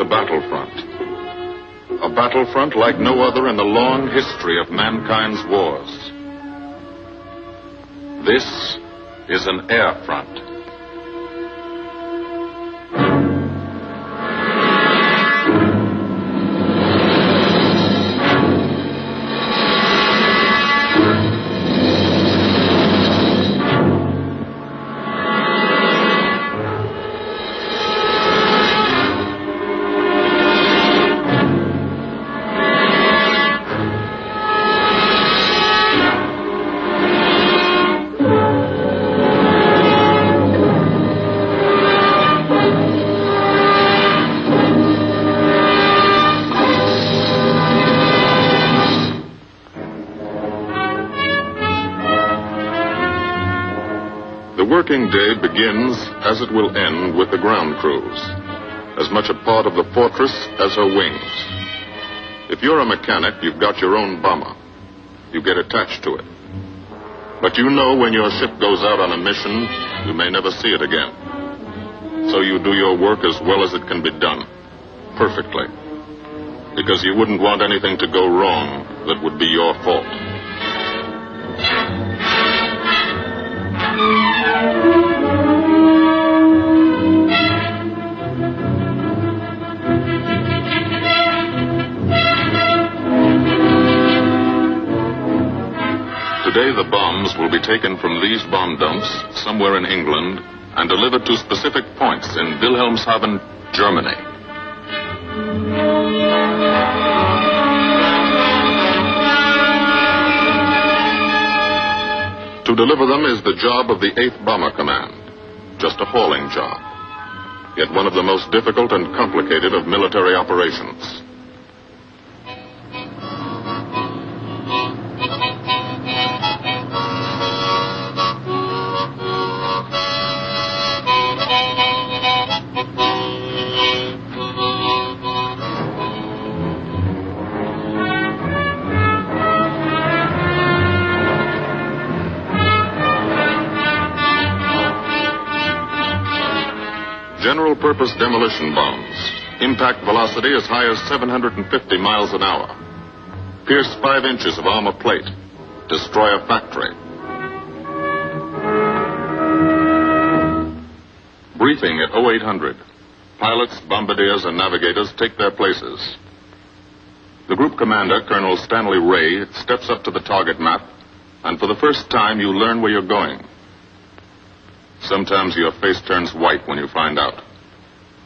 A battlefront. A battlefront like no other in the long history of mankind's wars. This is an air front. The working day begins, as it will end, with the ground crews, as much a part of the fortress as her wings. If you're a mechanic, you've got your own bomber. You get attached to it. But you know when your ship goes out on a mission, you may never see it again. So you do your work as well as it can be done, perfectly. Because you wouldn't want anything to go wrong that would be your fault. Today, the bombs will be taken from these bomb dumps somewhere in England and delivered to specific points in Wilhelmshafen, Germany. To deliver them is the job of the 8th Bomber Command, just a hauling job, yet one of the most difficult and complicated of military operations. General-purpose demolition bombs. Impact velocity as high as 750 miles an hour. Pierce 5 inches of armor plate. Destroy a factory. Briefing at 0800. Pilots, bombardiers, and navigators take their places. The group commander, Colonel Stanley Ray, steps up to the target map, and for the first time you learn where you're going. Sometimes your face turns white when you find out.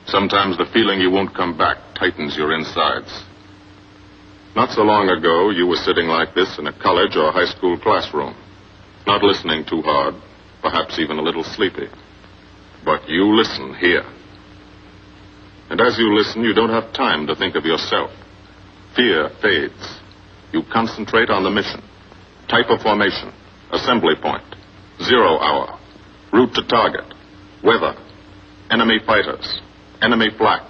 Sometimes the feeling you won't come back tightens your insides. Not so long ago, you were sitting like this in a college or high school classroom, not listening too hard, perhaps even a little sleepy. But you listen here. And as you listen, you don't have time to think of yourself. Fear fades. You concentrate on the mission. Type of formation, assembly point, 0 hour. Route to target, weather, enemy fighters, enemy flak,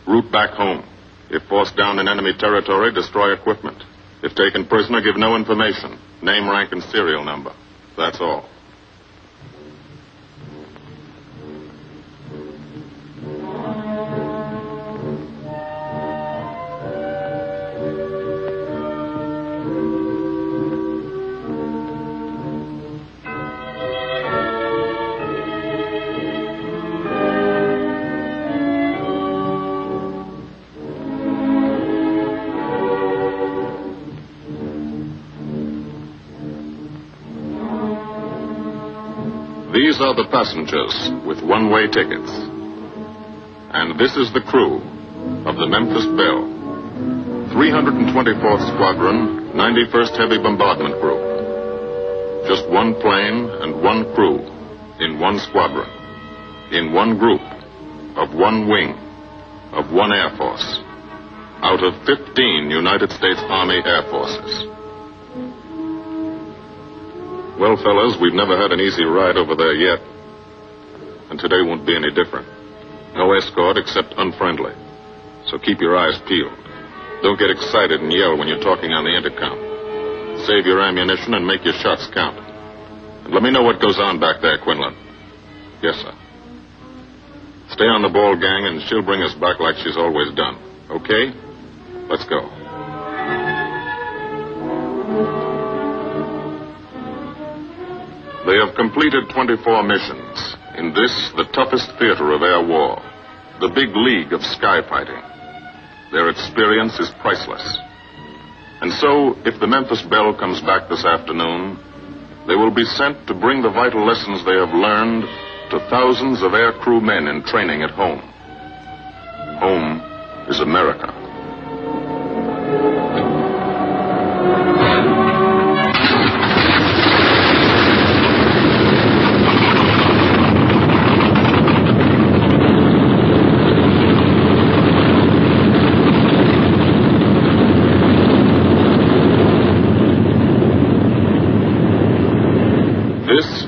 route back home. If forced down in enemy territory, destroy equipment. If taken prisoner, give no information. Name, rank, and serial number. That's all. These are the passengers with one-way tickets. And this is the crew of the Memphis Belle, 324th Squadron, 91st Heavy Bombardment Group. Just one plane and one crew in one squadron, in one group, of one wing, of one Air Force, out of 15 United States Army Air Forces. Well, fellas, we've never had an easy ride over there yet. And today won't be any different. No escort except unfriendly. So keep your eyes peeled. Don't get excited and yell when you're talking on the intercom. Save your ammunition and make your shots count. And let me know what goes on back there, Quinlan. Yes, sir. Stay on the ball, gang, and she'll bring us back like she's always done. Okay? Let's go. They have completed 24 missions in this, the toughest theater of air war, the big league of sky fighting. Their experience is priceless. And so, if the Memphis Belle comes back this afternoon, they will be sent to bring the vital lessons they have learned to thousands of air crew men in training at home. Home is America.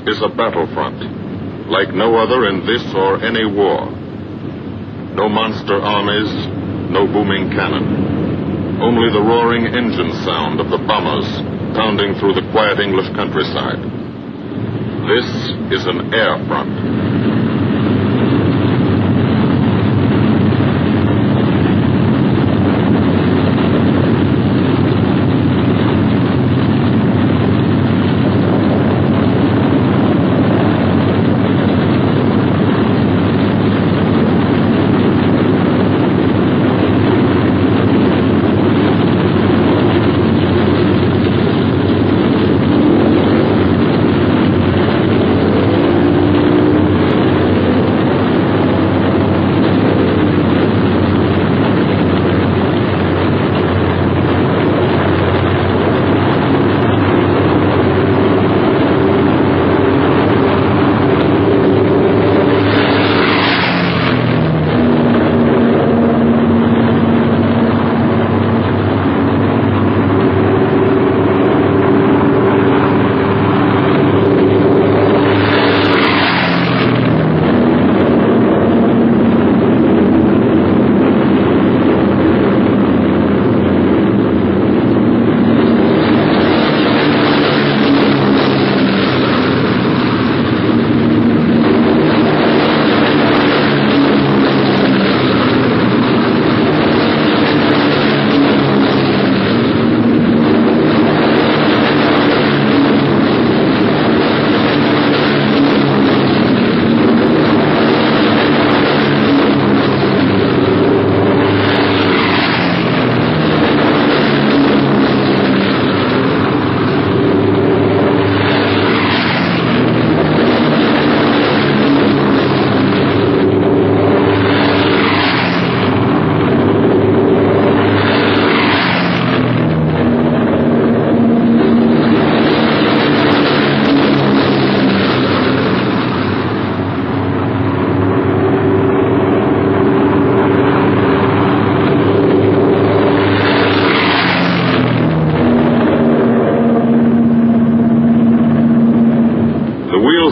Is a battlefront, like no other in this or any war. No monster armies, no booming cannon. Only the roaring engine sound of the bombers pounding through the quiet English countryside. This is an air front.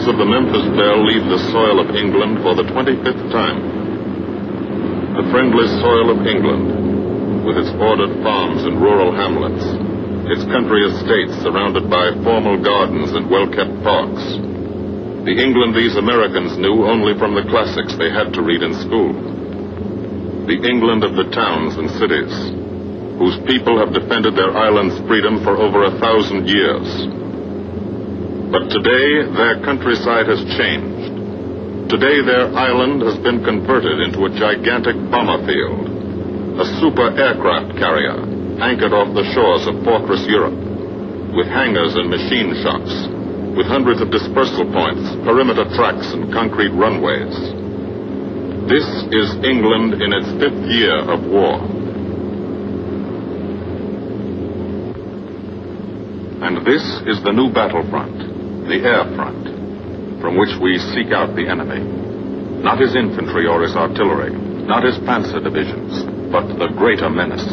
Of the Memphis Belle leave the soil of England for the 25th time. The friendly soil of England, with its ordered farms and rural hamlets, its country estates surrounded by formal gardens and well-kept parks. The England these Americans knew only from the classics they had to read in school. The England of the towns and cities, whose people have defended their island's freedom for over 1,000 years. But today, their countryside has changed. Today, their island has been converted into a gigantic bomber field, a super aircraft carrier anchored off the shores of Fortress Europe, with hangars and machine shops, with hundreds of dispersal points, perimeter tracks, and concrete runways. This is England in its 5th year of war. And this is the new battlefront, the air front, from which we seek out the enemy. Not his infantry or his artillery, not his panzer divisions, but the greater menace,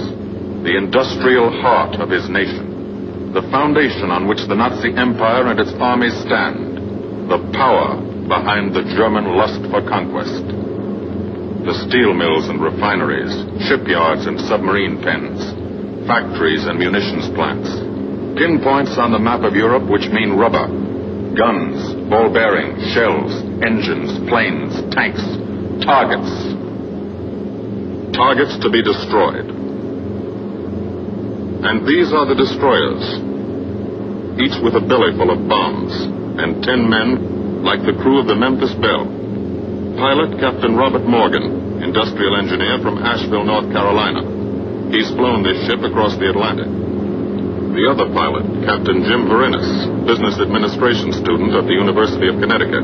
the industrial heart of his nation, the foundation on which the Nazi Empire and its armies stand, the power behind the German lust for conquest. The steel mills and refineries, shipyards and submarine pens, factories and munitions plants, pinpoints on the map of Europe which mean rubber, guns, ball bearings, shells, engines, planes, tanks, targets. Targets to be destroyed. And these are the destroyers, each with a belly full of bombs, and 10 men like the crew of the Memphis Belle. Pilot Captain Robert Morgan, industrial engineer from Asheville, North Carolina. He's flown this ship across the Atlantic. The other pilot, Captain Jim Verinis, business administration student at the University of Connecticut.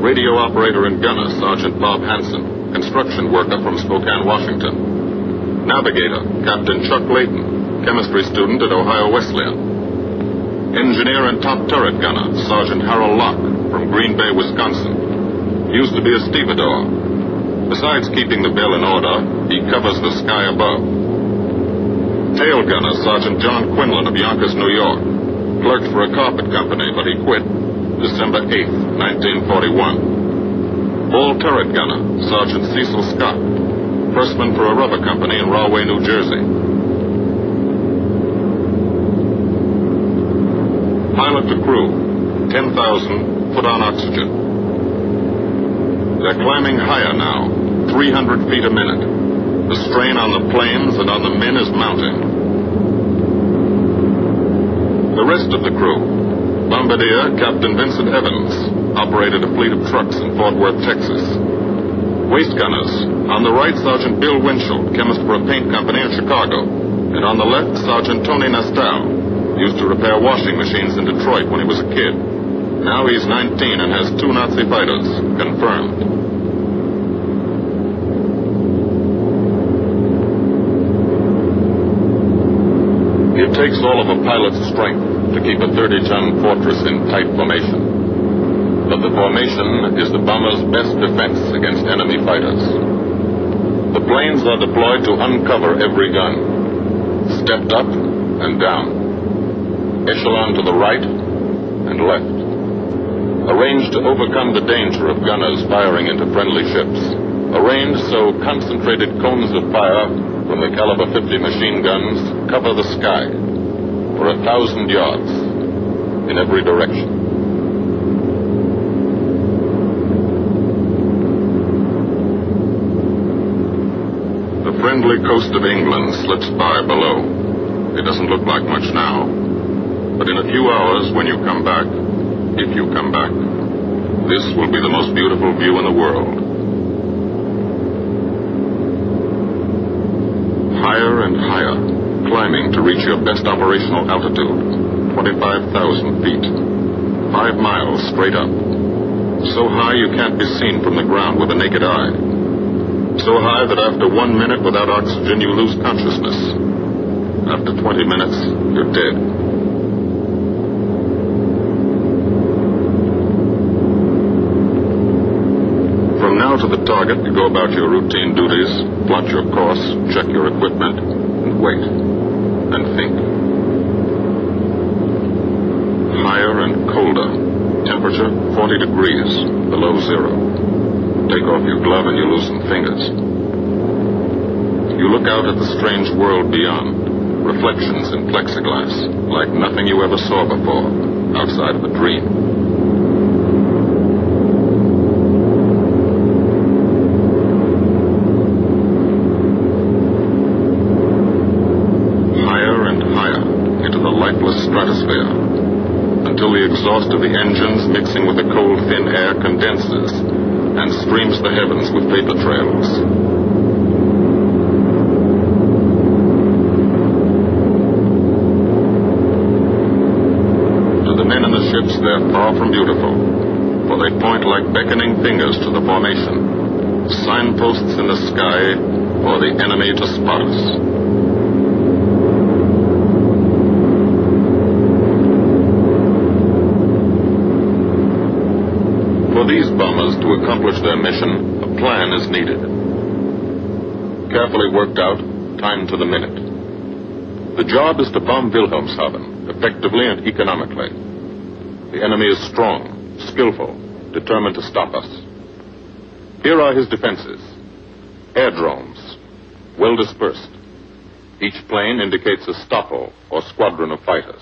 Radio operator and gunner, Sergeant Bob Hansen, construction worker from Spokane, Washington. Navigator, Captain Chuck Layton, chemistry student at Ohio Wesleyan. Engineer and top turret gunner, Sergeant Harold Locke, from Green Bay, Wisconsin. Used to be a stevedore. Besides keeping the Belle in order, he covers the sky above. Tail gunner, Sergeant John Quinlan of Yonkers, New York. Clerked for a carpet company, but he quit December 8th, 1941. Ball turret gunner, Sergeant Cecil Scott. Firstman for a rubber company in Rahway, New Jersey. Pilot to crew, 10,000, put on oxygen. They're climbing higher now, 300 feet a minute. The strain on the planes and on the men is mounting. The rest of the crew, Bombardier Captain Vincent Evans, operated a fleet of trucks in Fort Worth, Texas. Waist gunners, on the right, Sergeant Bill Winchell, chemist for a paint company in Chicago. And on the left, Sergeant Tony Nastal, used to repair washing machines in Detroit when he was a kid. Now he's 19 and has 2 Nazi fighters, confirmed. It takes all of a pilot's strength to keep a 30-ton fortress in tight formation. But the formation is the bomber's best defense against enemy fighters. The planes are deployed to uncover every gun, stepped up and down, echelon to the right and left, arranged to overcome the danger of gunners firing into friendly ships, arranged so concentrated cones of fire from the caliber 50 machine guns cover the sky for 1,000 yards in every direction. The friendly coast of England slips by below. It doesn't look like much now, but in a few hours when you come back, if you come back, this will be the most beautiful view in the world. Higher and higher, climbing to reach your best operational altitude, 25,000 feet, 5 miles straight up. So high you can't be seen from the ground with the naked eye. So high that after 1 minute without oxygen you lose consciousness. After 20 minutes, you're dead. From now to the target, you go about your routine duties, plot your course, check your equipment, and wait, and think. Higher and colder. Temperature, 40 degrees, below zero. Take off your glove and you loosen fingers. You look out at the strange world beyond. Reflections in plexiglass, like nothing you ever saw before, outside of a dream. Higher and higher into the lifeless stratosphere, until the exhaust of the engines mixing with the cold, thin air condenses and streams the heavens with vapor trails. Ships, they're far from beautiful, for they point like beckoning fingers to the formation, signposts in the sky for the enemy to spot us. For these bombers to accomplish their mission, a plan is needed. Carefully worked out, timed to the minute. The job is to bomb Wilhelmshafen effectively and economically. The enemy is strong, skillful, determined to stop us. Here are his defenses. Airdromes, well dispersed. Each plane indicates a stoppo or squadron of fighters.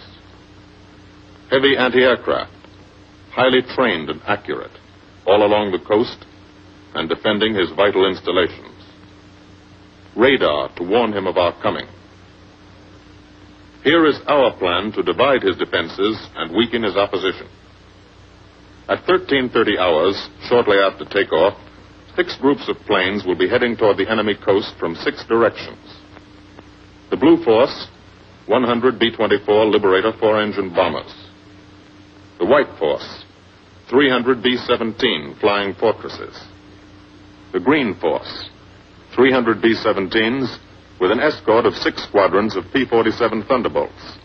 Heavy anti-aircraft, highly trained and accurate, all along the coast and defending his vital installations. Radar to warn him of our coming. Here is our plan to divide his defenses and weaken his opposition. At 13:30 hours, shortly after takeoff, 6 groups of planes will be heading toward the enemy coast from 6 directions. The Blue Force, 100 B-24 Liberator 4-engine bombers. The White Force, 300 B-17 Flying Fortresses. The Green Force, 300 B-17s with an escort of 6 squadrons of P-47 Thunderbolts.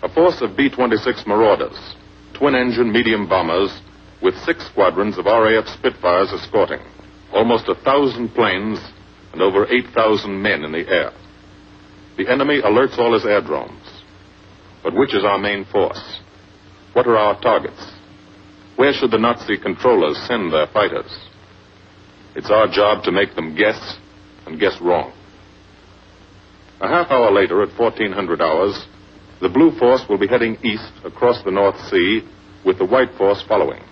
A force of B-26 Marauders, twin-engine medium bombers with 6 squadrons of RAF Spitfires escorting. Almost 1,000 planes and over 8,000 men in the air. The enemy alerts all his airdromes. But which is our main force? What are our targets? Where should the Nazi controllers send their fighters? It's our job to make them guess and guess wrong. A half hour later, at 1400 hours, the Blue Force will be heading east across the North Sea with the White Force following.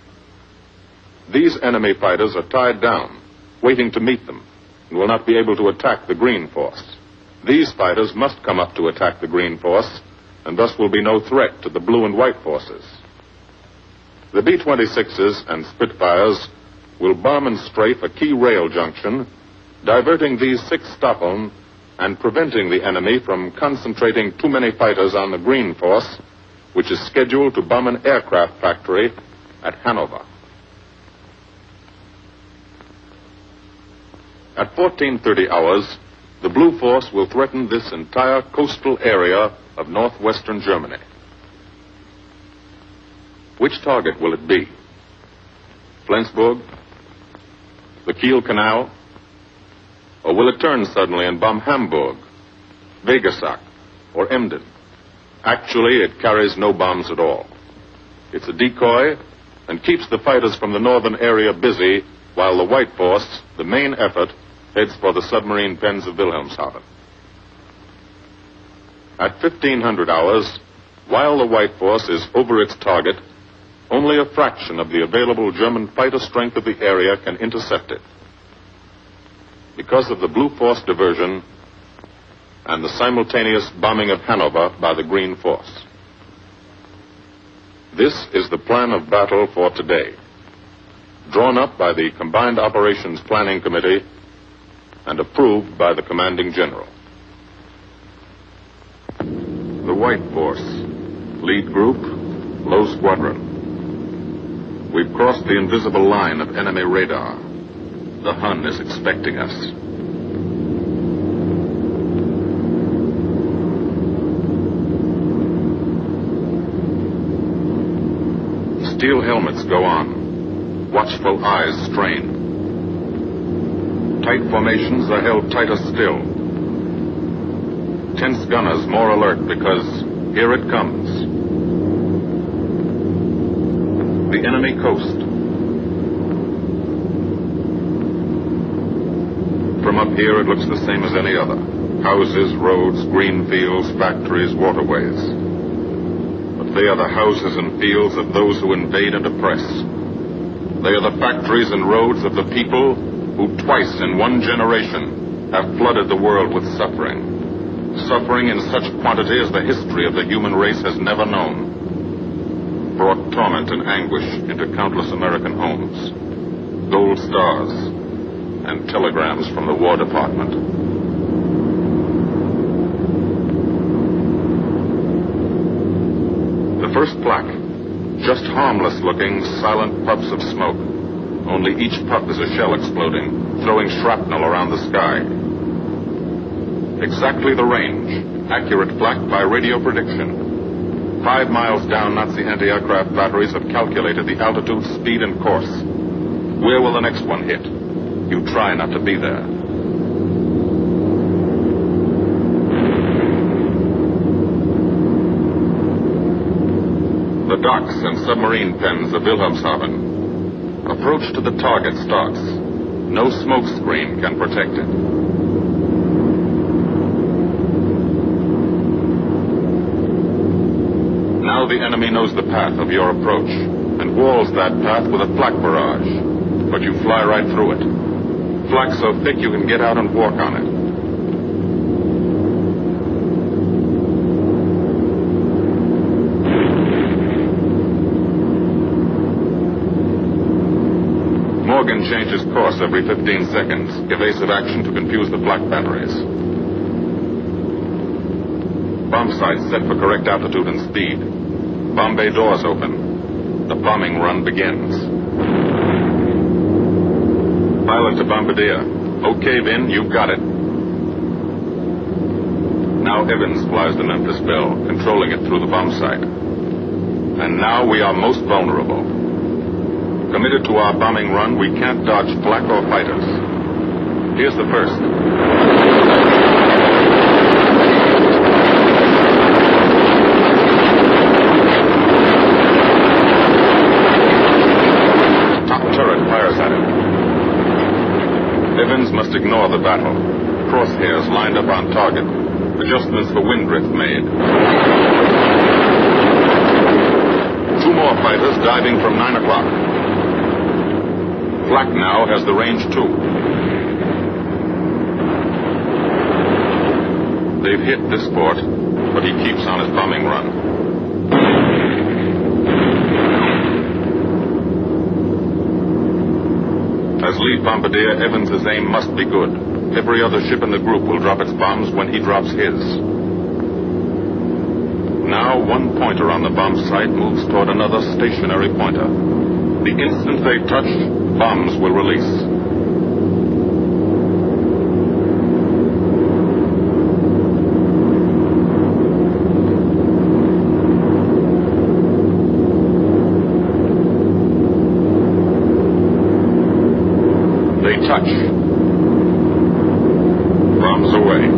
These enemy fighters are tied down, waiting to meet them, and will not be able to attack the Green Force. These fighters must come up to attack the Green Force, and thus will be no threat to the Blue and White Forces. The B-26s and Spitfires will bomb and strafe a key rail junction, diverting these 6 Stockholm and preventing the enemy from concentrating too many fighters on the Green Force, which is scheduled to bomb an aircraft factory at Hanover. At 14:30 hours, the Blue Force will threaten this entire coastal area of northwestern Germany. Which target will it be? Flensburg? The Kiel Canal? Or will it turn suddenly and bomb Hamburg, Vegesack, or Emden? Actually, it carries no bombs at all. It's a decoy and keeps the fighters from the northern area busy while the White Force, the main effort, heads for the submarine pens of Wilhelmshaven. At 1500 hours, while the White Force is over its target, only a fraction of the available German fighter strength of the area can intercept it. Because of the Blue Force diversion and the simultaneous bombing of Hanover by the Green Force. This is the plan of battle for today, drawn up by the Combined Operations Planning Committee and approved by the Commanding General. The White Force, lead group, low squadron. We've crossed the invisible line of enemy radar. The Hun is expecting us. Steel helmets go on. Watchful eyes strain. Tight formations are held tighter still. Tense gunners more alert because here it comes. The enemy coast. From up here, it looks the same as any other. Houses, roads, green fields, factories, waterways. But they are the houses and fields of those who invade and oppress. They are the factories and roads of the people who twice in one generation have flooded the world with suffering. Suffering in such quantity as the history of the human race has never known. Brought torment and anguish into countless American homes. Gold stars and telegrams from the War Department. The first plaque, just harmless-looking, silent puffs of smoke. Only each puff is a shell exploding, throwing shrapnel around the sky. Exactly the range, accurate flak by radio prediction. 5 miles down, Nazi anti-aircraft batteries have calculated the altitude, speed, and course. Where will the next one hit? You try not to be there. The docks and submarine pens of Wilhelmshafen. Approach to the target starts. No smoke screen can protect it. Now the enemy knows the path of your approach and walls that path with a flak barrage. But you fly right through it. Flak so thick you can get out and walk on it. Morgan changes course every 15 seconds. Evasive action to confuse the flak batteries. Bomb sights set for correct altitude and speed. Bomb bay doors open. The bombing run begins. Pilot to Bombardier. Okay, Vin, you've got it. Now Evans flies the Memphis Belle, controlling it through the bomb sight. And now we are most vulnerable. Committed to our bombing run, we can't dodge flak or fighters. Here's the first. Top turret fires at him. Evans must ignore the battle. Crosshairs lined up on target. Adjustments for wind drift made. 2 more fighters diving from 9 o'clock. Flak now has the range too. They've hit this port, but he keeps on his bombing run. As lead bombardier, Evans's aim must be good. Every other ship in the group will drop its bombs when he drops his. Now one pointer on the bomb site moves toward another stationary pointer. The instant they touch, bombs will release. They touch. Bombs away.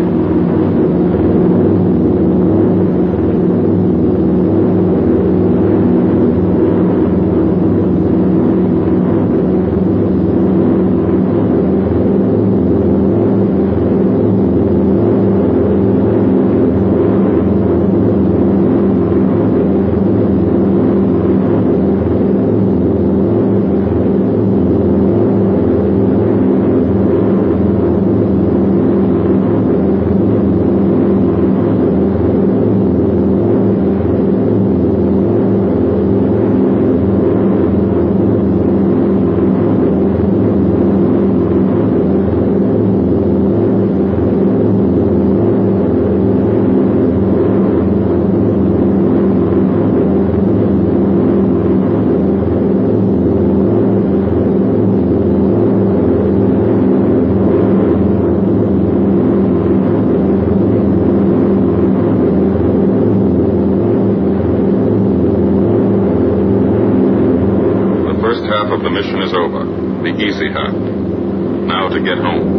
Half of the mission is over. The easy half. Now to get home.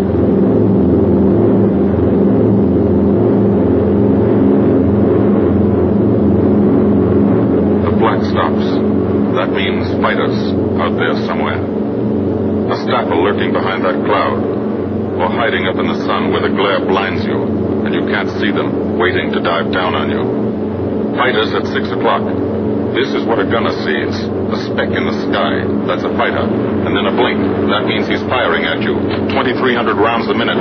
The flak stops. That means fighters out there somewhere. A staffel lurking behind that cloud, or hiding up in the sun where the glare blinds you. you can't see them, waiting to dive down on you. Fighters at 6 o'clock. This is what a gunner sees. A speck in the sky. That's a fighter. And then a blink. That means he's firing at you. 2,300 rounds a minute.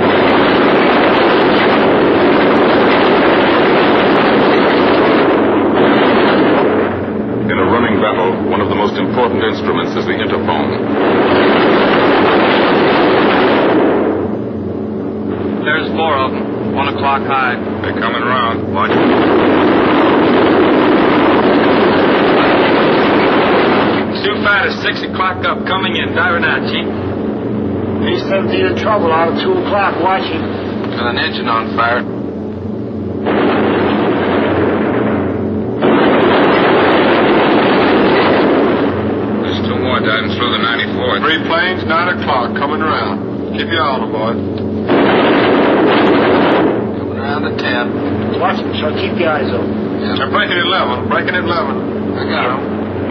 In a running battle, one of the most important instruments is the interphone. There's 4 of them. 1 o'clock high. They're coming around. Watch. Two fighters, 6 o'clock up, coming in. Diving out, Chief. B-17 in trouble out at 2 o'clock. Watching. Got an engine on fire. There's 2 more diving through the 94th. 3 planes, 9 o'clock, coming around. Keep your eye on them, boy. Coming around the 10. Watch them, so keep your eyes open. Yeah. They're breaking at 11. Breaking at 11. I got them.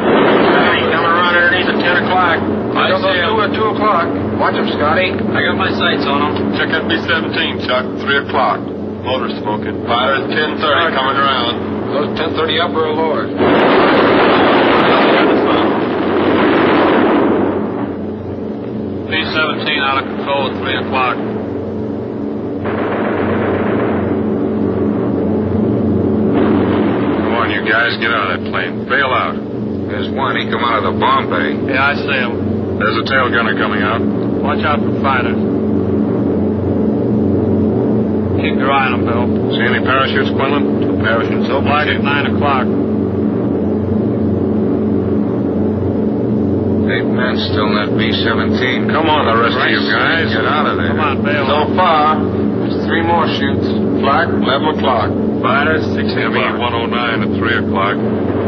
Hey, coming around underneath at 10 o'clock. I got those 2 at 2 o'clock. Watch them, Scotty. I got my sights on them. Check that B-17, Chuck. 3 o'clock. Motor smoking. Fighters 10:30 coming around. Those 10:30 upper or lower? B-17 out of control at 3 o'clock. Come on, you guys. Get out of that plane. Bail out. There's one. He come out of the bomb bay. Yeah, I see him. There's a tail gunner coming out. Watch out for fighters. Keep your eye on them, Bill. See any parachutes, Quinlan? Parachutes so black at 9 o'clock. 8 men still in that B-17. Come on, the rest of you guys. Get out of there. Come on, Bill. So far, there's 3 more shoots. Flag, 11 o'clock. Fighters, 6 o'clock. ME-109 at 3 o'clock.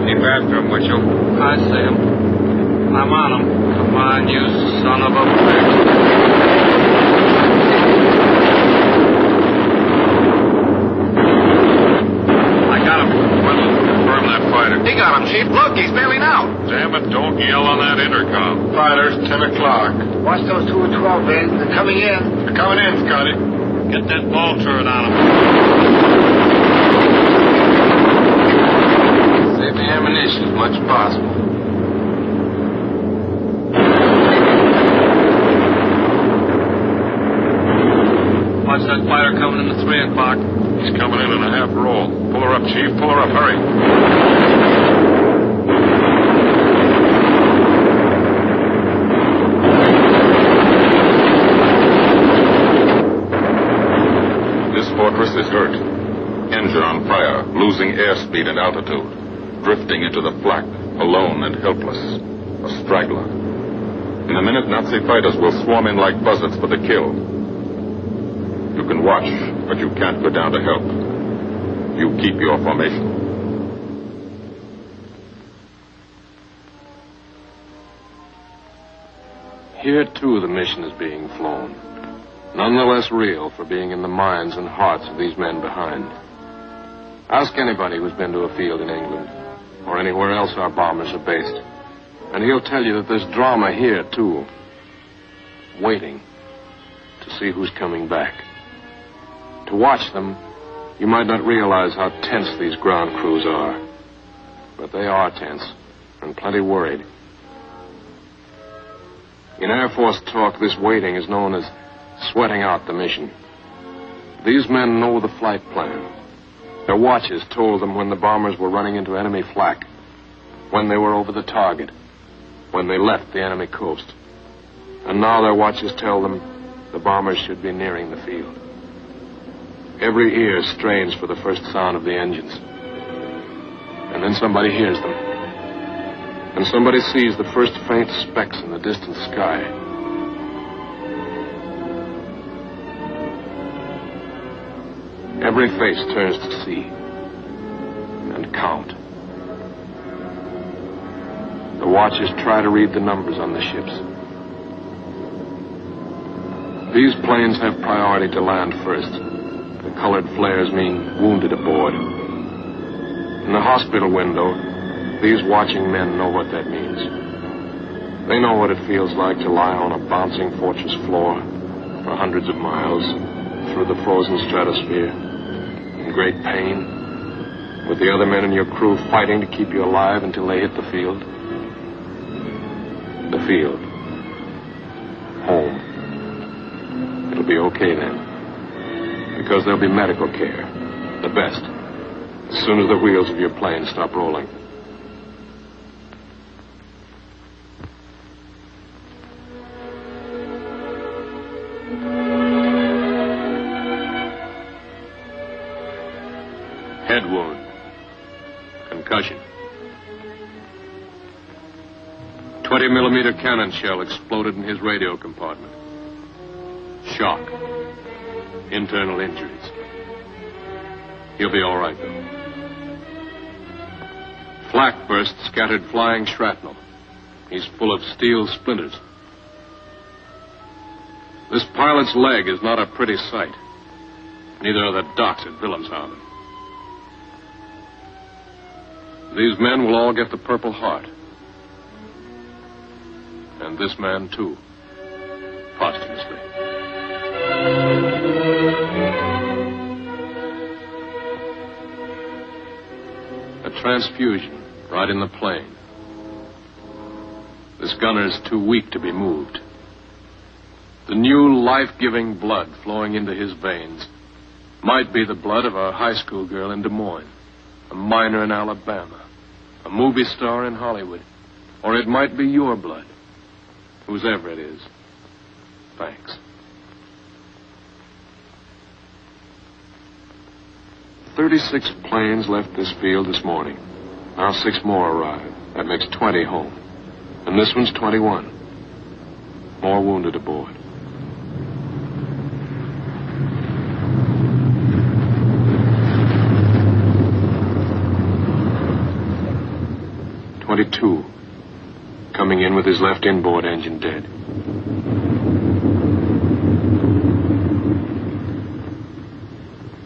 Keep after him, Mitchell. I see him. I'm on him. Come on, you son of a bitch. I got him. Confirm that fighter. He got him, Chief. Look, he's bailing out. Damn it, don't yell on that intercom. Fighters, 10 o'clock. Watch those 2 at 12, man. They're coming in. They're coming in, Scotty. Get that ball turret on him. Save the ammunition as much as possible. Watch that fighter coming in at 3 o'clock. He's coming in a half roll. Pull her up, Chief. Pull her up. Hurry. This fortress is hurt. Engine on fire, losing airspeed and altitude, drifting into the flak, alone and helpless, a straggler. In a minute, Nazi fighters will swarm in like buzzards for the kill. You can watch, but you can't go down to help. You keep your formation. Here, too, the mission is being flown. None the less real for being in the minds and hearts of these men behind. Ask anybody who's been to a field in England, or anywhere else our bombers are based, and he'll tell you that there's drama here, too. Waiting to see who's coming back. To watch them, you might not realize how tense these ground crews are. But they are tense, and plenty worried. In Air Force talk, this waiting is known as sweating out the mission. These men know the flight plan. Their watches told them when the bombers were running into enemy flak, when they were over the target, when they left the enemy coast. And now their watches tell them the bombers should be nearing the field. Every ear strains for the first sound of the engines. And then somebody hears them. And somebody sees the first faint specks in the distant sky. Every face turns to see and count. The watchers try to read the numbers on the ships. These planes have priority to land first. The colored flares mean wounded aboard. In the hospital window, these watching men know what that means. They know what it feels like to lie on a bouncing fortress floor for hundreds of miles through the frozen stratosphere, great pain, with the other men in your crew fighting to keep you alive until they hit the field. The field. Home. It'll be okay then. Because there'll be medical care. The best. As soon as the wheels of your plane stop rolling. Head wound. Concussion. 20-millimeter cannon shell exploded in his radio compartment. Shock. Internal injuries. He'll be all right, though. Flak burst scattered flying shrapnel. He's full of steel splinters. This pilot's leg is not a pretty sight. Neither are the docks at Wilhelmshafen. These men will all get the Purple Heart. And this man, too. Posthumously. A transfusion right in the plane. This gunner's too weak to be moved. The new life-giving blood flowing into his veins might be the blood of a high school girl in Des Moines, a miner in Alabama, a movie star in Hollywood, or it might be your blood, whosever it is. Thanks. 36 planes left this field this morning. Now 6 more arrived. That makes 20 home. And this one's 21. More wounded aboard. .22. Coming in with his left inboard engine dead.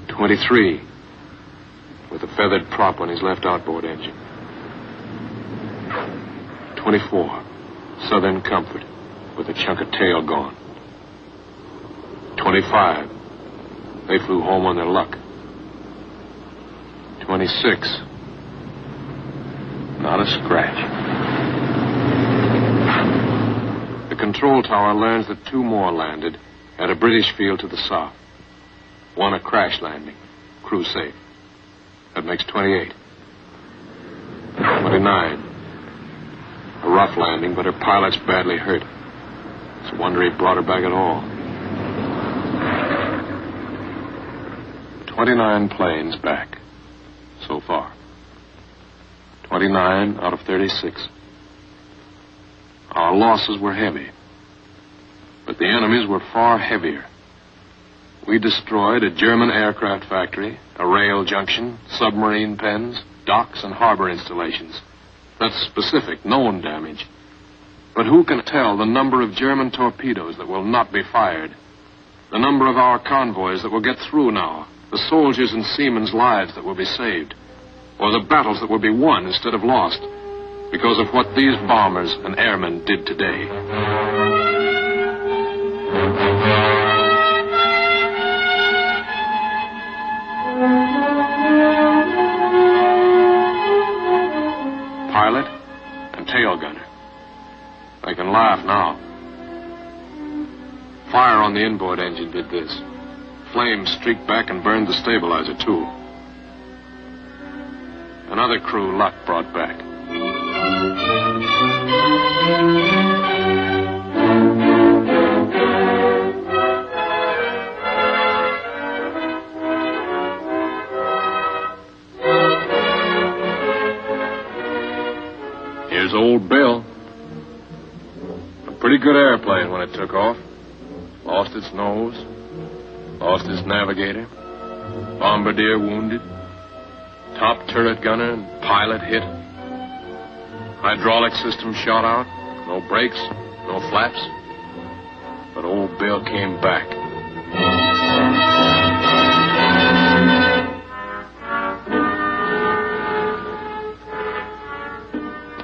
.23. With a feathered prop on his left outboard engine. 24. Southern Comfort. With a chunk of tail gone. 25. They flew home on their luck. 26. Not a scratch. The control tower learns that 2 more landed at a British field to the south. 1 a crash landing. Crew safe. That makes 28. 29. A rough landing, but her pilot's badly hurt. It's a wonder he brought her back at all. 29 planes back. So far. 29 out of 36. Our losses were heavy. But the enemy's were far heavier. We destroyed a German aircraft factory, a rail junction, submarine pens, docks, and harbor installations. That's specific, known damage. But who can tell the number of German torpedoes that will not be fired? The number of our convoys that will get through now? The soldiers' and seamen's lives that will be saved? Or the battles that will be won instead of lost because of what these bombers and airmen did today? Pilot and tail gunner. They can laugh now. Fire on the inboard engine did this. Flames streaked back and burned the stabilizer, too. Another crew luck brought back. Here's old Bill. A pretty good airplane when it took off. Lost its nose. Lost its navigator. Bombardier wounded. Top turret gunner and pilot hit. Hydraulic system shot out. No brakes, no flaps. But old Bill came back.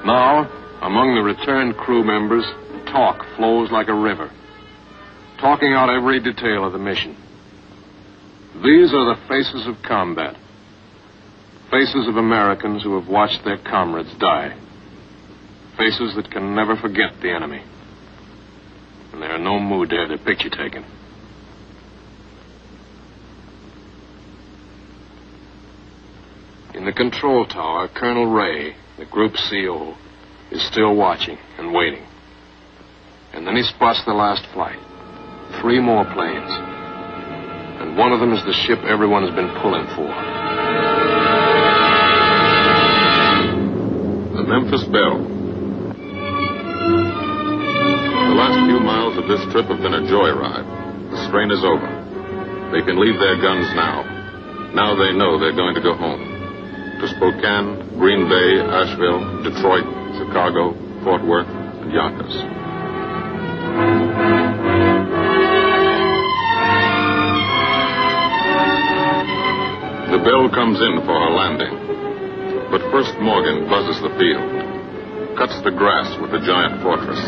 Now, among the returned crew members, talk flows like a river. Talking out every detail of the mission. These are the faces of combat. Faces of Americans who have watched their comrades die. Faces that can never forget the enemy. And they're in no mood to have their picture taken. In the control tower, Colonel Ray, the group CO, is still watching and waiting. And then he spots the last flight. 3 more planes. And one of them is the ship everyone has been pulling for. The Memphis Belle. The last few miles of this trip have been a joyride. The strain is over. They can leave their guns now. Now they know they're going to go home. To Spokane, Green Bay, Asheville, Detroit, Chicago, Fort Worth, and Yonkers. The Belle comes in for her landing. But first Morgan buzzes the field, cuts the grass with the giant fortress.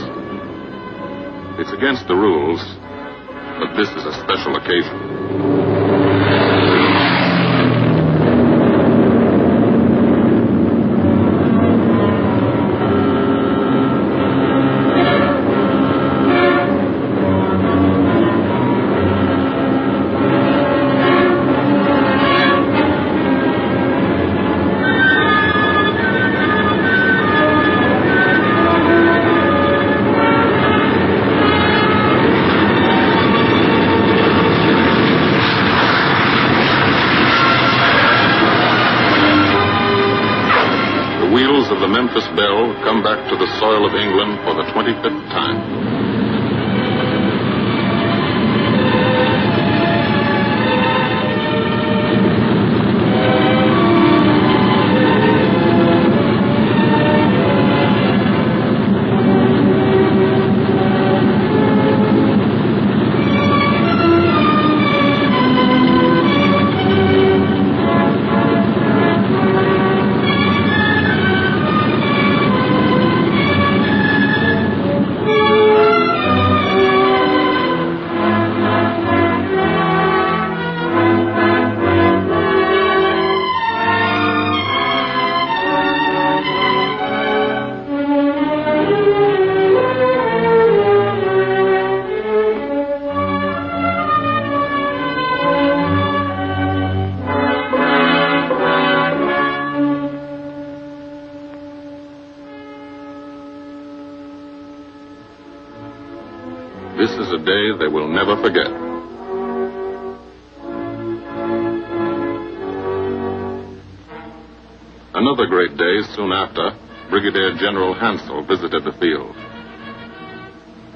It's against the rules, but this is a special occasion. The Memphis Belle come back to the soil of England for the 25th time. This is a day they will never forget. Another great day soon after, Brigadier General Hansel visited the field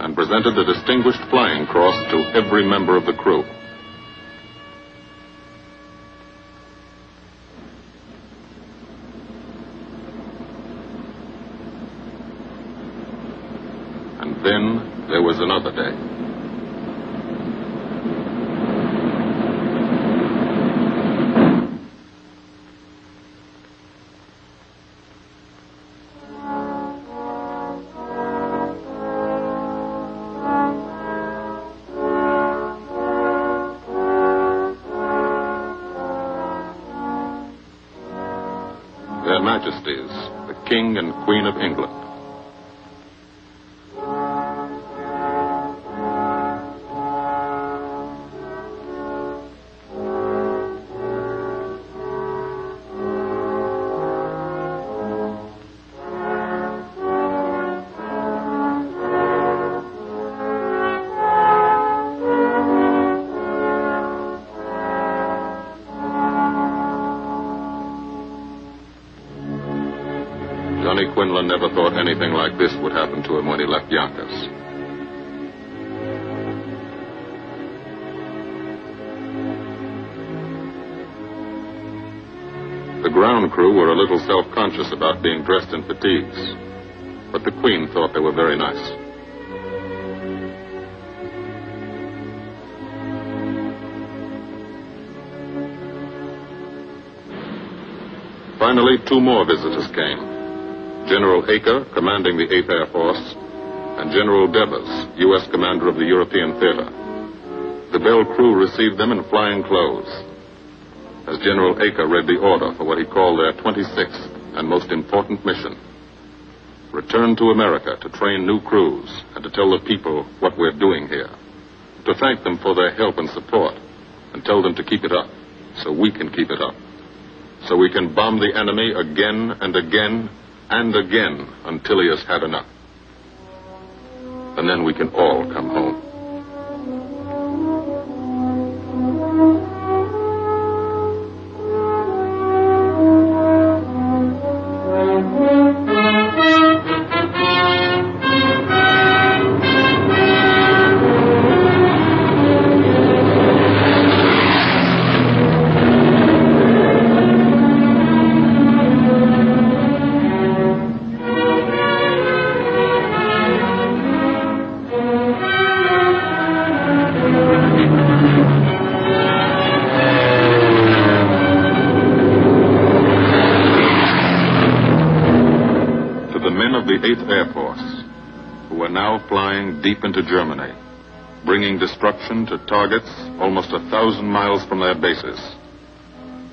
and presented the Distinguished Flying Cross to every member of the crew. And then there was another day. Their Majesties, the King and Queen of England. Johnny Quinlan never thought anything like this would happen to him when he left Yonkers. The ground crew were a little self-conscious about being dressed in fatigues, but the Queen thought they were very nice. Finally, 2 more visitors came. General Acre, commanding the 8th Air Force, and General Devers, U.S. commander of the European Theater. The Belle crew received them in flying clothes. As General Acre read the order for what he called their 26th and most important mission, return to America to train new crews and to tell the people what we're doing here, to thank them for their help and support, and tell them to keep it up so we can keep it up, so we can bomb the enemy again and again and again until he has had enough. And then we can all come home. The 8th Air Force, who are now flying deep into Germany, bringing destruction to targets almost 1,000 miles from their bases.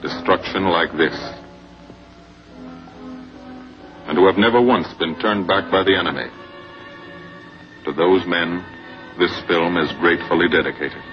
Destruction like this. And who have never once been turned back by the enemy. To those men, this film is gratefully dedicated.